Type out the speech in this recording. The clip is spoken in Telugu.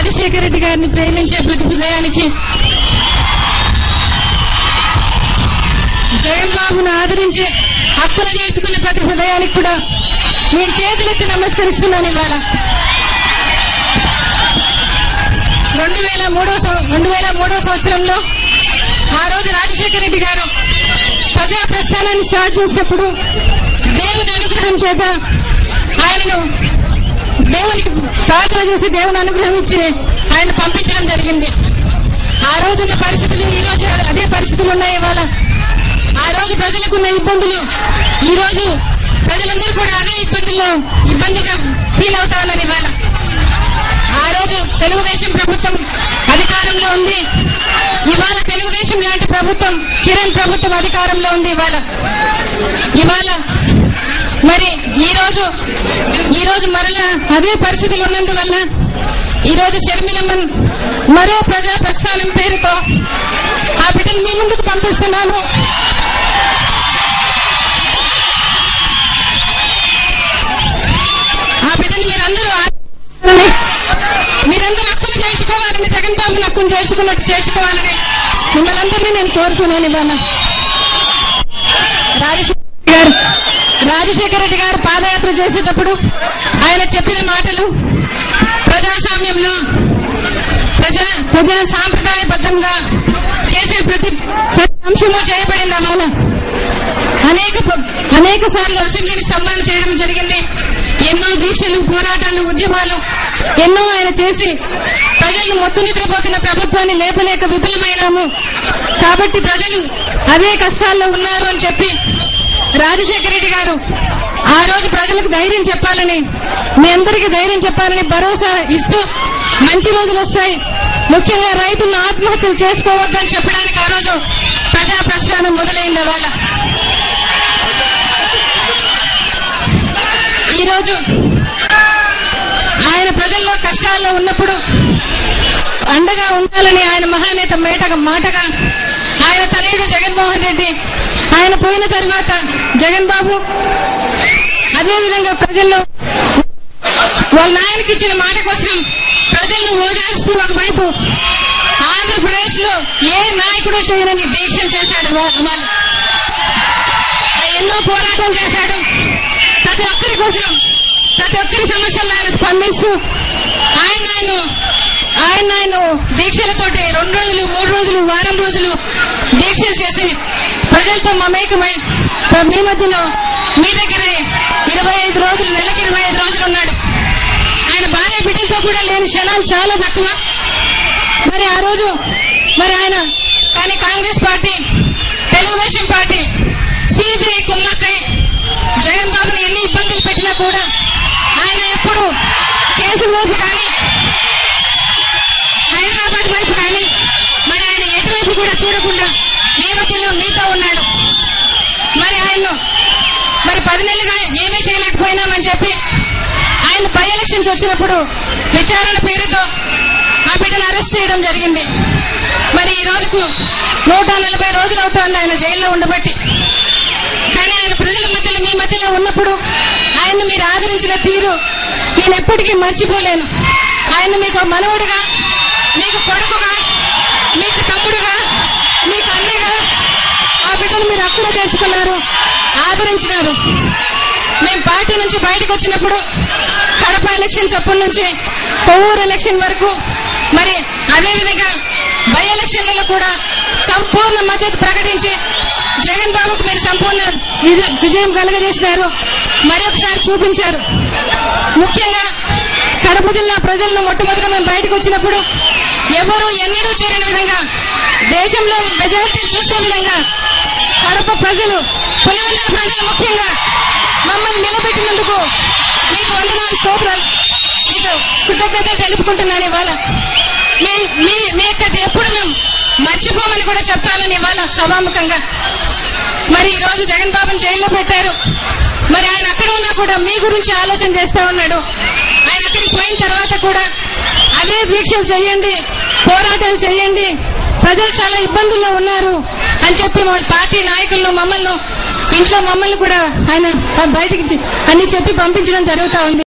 రాజశేఖర రెడ్డి గారిని ప్రేమించే ప్రతి హృదయానికి, జగన్ బాబును ఆదరించే హక్కును చేర్చుకున్న ప్రతి హృదయానికి కూడా నేను చేతులెత్తి నమస్కరిస్తున్నాను. ఇవాళ 2003 సంవత్సరంలో ఆ రోజు రాజశేఖర రెడ్డి గారు ప్రజా ప్రస్థానాన్ని స్టార్ట్ చేసినప్పుడు దేవుని అనుగ్రహం చేత ఆయనను దేవునికి ప్రార్థన చేసి దేవుని అనుగ్రహం ఇచ్చి ఆయన పంపించడం జరిగింది. ఆ రోజున్న పరిస్థితులు ఈ రోజు అదే పరిస్థితులు ఉన్నాయి. ఇవాళ ఆ రోజు ప్రజలకున్న ఇబ్బందులు ఈ రోజు ప్రజలందరూ కూడా అదే ఇబ్బందిగా ఫీల్ అవుతా ఉన్నారు. ఇవాళ ఆ రోజు తెలుగుదేశం ప్రభుత్వం అధికారంలో ఉంది, ఇవాళ తెలుగుదేశం లాంటి ప్రభుత్వం కిరణ్ ప్రభుత్వం అధికారంలో ఉంది. ఇవాళ మరి ఈ రోజు మరలా అదే పరిస్థితులు ఉన్నందువల్ల ఈ రోజు షర్మిలమ్మన్ మరో ప్రజా ప్రస్థానం పేరుతో ఆ బిడ్డను మీ ముందుకు పంపిస్తున్నాను. ఆ బిడ్డను మీరందరూ హక్కులు చేర్చుకోవాలని, జగన్ బాబుని హక్కును చేర్చుకున్నట్టు చేర్చుకోవాలని మిమ్మల్ని అందరినీ నేను కోరుకున్నాను. ఇవాళ రాజశేఖర రెడ్డి గారు పాదయాత్ర చేసేటప్పుడు ఆయన చెప్పిన మాటలు ప్రజాస్వామ్యంలో ప్రజా సాంప్రదాయబద్ధంగా చేసే ప్రతి అంశము చేయబడింది. అవాళ అనేక సార్లు అసెంబ్లీని స్తంభాలు చేయడం జరిగింది. ఎన్నో దీక్షలు, పోరాటాలు, ఉద్యమాలు ఎన్నో ఆయన చేసి ప్రజలను మొత్తు నిద్రపోతున్న ప్రభుత్వాన్ని లేపలేక విఫలమైనాము. కాబట్టి ప్రజలు అదే కష్టాల్లో ఉన్నారు అని చెప్పి రాజశేఖర రెడ్డి గారు ఆ రోజు ప్రజలకు ధైర్యం చెప్పాలని, మీ అందరికీ ధైర్యం చెప్పాలని భరోసా ఇస్తూ మంచి రోజులు వస్తాయి, ముఖ్యంగా రైతులను ఆత్మహత్యలు చేసుకోవద్దని చెప్పడానికి ఆ రోజు ప్రజా ప్రస్థానం మొదలైంది. వాళ్ళ ఈ రోజు ఆయన ప్రజల్లో కష్టాల్లో ఉన్నప్పుడు అండగా ఉండాలని ఆయన మహానేత మాటగా ఆయన తనయుడు జగన్మోహన్ రెడ్డి ఆయన పోయిన తర్వాత జగన్ బాబు అదేవిధంగా ప్రజల్లో వాళ్ళ నాయనకి ఇచ్చిన మాట కోసం ప్రజలను ఓదారుస్తూ ఒకవైపు ఆంధ్రప్రదేశ్ లో ఏ నాయకుడు చేయనని దీక్షలు చేశాడు. వాళ్ళు ఎన్నో పోరాటం చేశాడు. ప్రతి ఒక్కరి కోసం, ప్రతి ఒక్కరి సమస్యలను ఆయన స్పందిస్తూ ఆయన దీక్షలతోటి 2 రోజులు, 3 రోజులు, వారం రోజులు దీక్షలు చేసి ప్రజలతో మమేకమై మీ మధ్యలో మీ దగ్గరే 25 రోజులు, నెలకి 25 రోజులు ఉన్నాడు. ఆయన భార్య బిడ్డలతో కూడా లేని క్షణాలు చాలా తక్కువ. మరి ఆ రోజు కానీ Congress party, Telugu Desam party CBI కుమ్మక్కై జగన్ బాబుని ఎన్ని ఇబ్బందులు పెట్టినా కూడా ఆయన ఎప్పుడు కేసుల వైపు కానీ, హైదరాబాద్ వైపు కానీ, మరి ఆయన ఎటువైపు కూడా చూడకుండా మీ మధ్యలో మీతో ఉన్నాడు. మరి ఆయన్ను 10 నెలలుగా ఏమీ చేయలేకపోయినామని చెప్పి ఆయన బై ఎలక్షన్స్ వచ్చినప్పుడు విచారణ పేరుతో ఆ బిడ్డను అరెస్ట్ చేయడం జరిగింది. మరి ఈ రోజుకు 140 రోజులు అవుతోంది ఆయన జైల్లో ఉండబట్టి. కానీ ఆయన ప్రజల మధ్యలో, మీ మధ్యలో ఉన్నప్పుడు ఆయన్ని మీరు ఆదరించిన తీరు నేను ఎప్పటికీ మర్చిపోలేను. ఆయన మీకు మనవడుగా, మీకు కొడుకుగా, మీకు తమ్ముడుగా, మీకు అన్నగా ఆ బిడ్డను మీరు హక్కులో చేర్చుకున్నారు, ఆదరించినారు. మేము పార్టీ నుంచి బయటకు వచ్చినప్పుడు కడప ఎలక్షన్స్ అప్పటి నుంచి కొవ్వూరు ఎలక్షన్ వరకు, మరి అదేవిధంగా బై ఎలక్షన్లలో కూడా సంపూర్ణ మద్దతు ప్రకటించి జగన్ బాబుకు మీరు సంపూర్ణ విజయం కలుగజేసినారు, మరొకసారి చూపించారు. ముఖ్యంగా కడప జిల్లా ప్రజలను మొట్టమొదటిగా మేము బయటకు వచ్చినప్పుడు ఎవరు ఎన్నడూ చేయని విధంగా, దేశంలో మెజారిటీ చూసే విధంగా కడప ప్రజలు, పులివెందుల ప్రజలు ముఖ్యంగా మమ్మల్ని నిలబెట్టినందుకు మీకు వందనాలు, స్తోత్రాలు, మీకు కృతజ్ఞతలు తెలుపుకుంటున్నాను. ఇవాళ మీ యొక్క ఎప్పుడు మేము మర్చిపోమని కూడా చెప్తానని ఇవాళ సభాముఖంగా. మరి ఈ రోజు జగన్ బాబుని జైల్లో పెట్టారు. మరి ఆయన అక్కడ ఉన్నా కూడా మీ గురించి ఆలోచన చేస్తా ఉన్నాడు. ఆయన అక్కడికి పోయిన తర్వాత కూడా అదే దీక్షలు చేయండి, పోరాటాలు చేయండి, ప్రజలు చాలా ఇబ్బందుల్లో ఉన్నారు అని చెప్పి మా పార్టీ నాయకులను, మమ్మల్ని ఇంట్లో మమ్మల్ని కూడా ఆయన బయటికి అన్ని చెప్పి పంపించడం జరుగుతా ఉంది.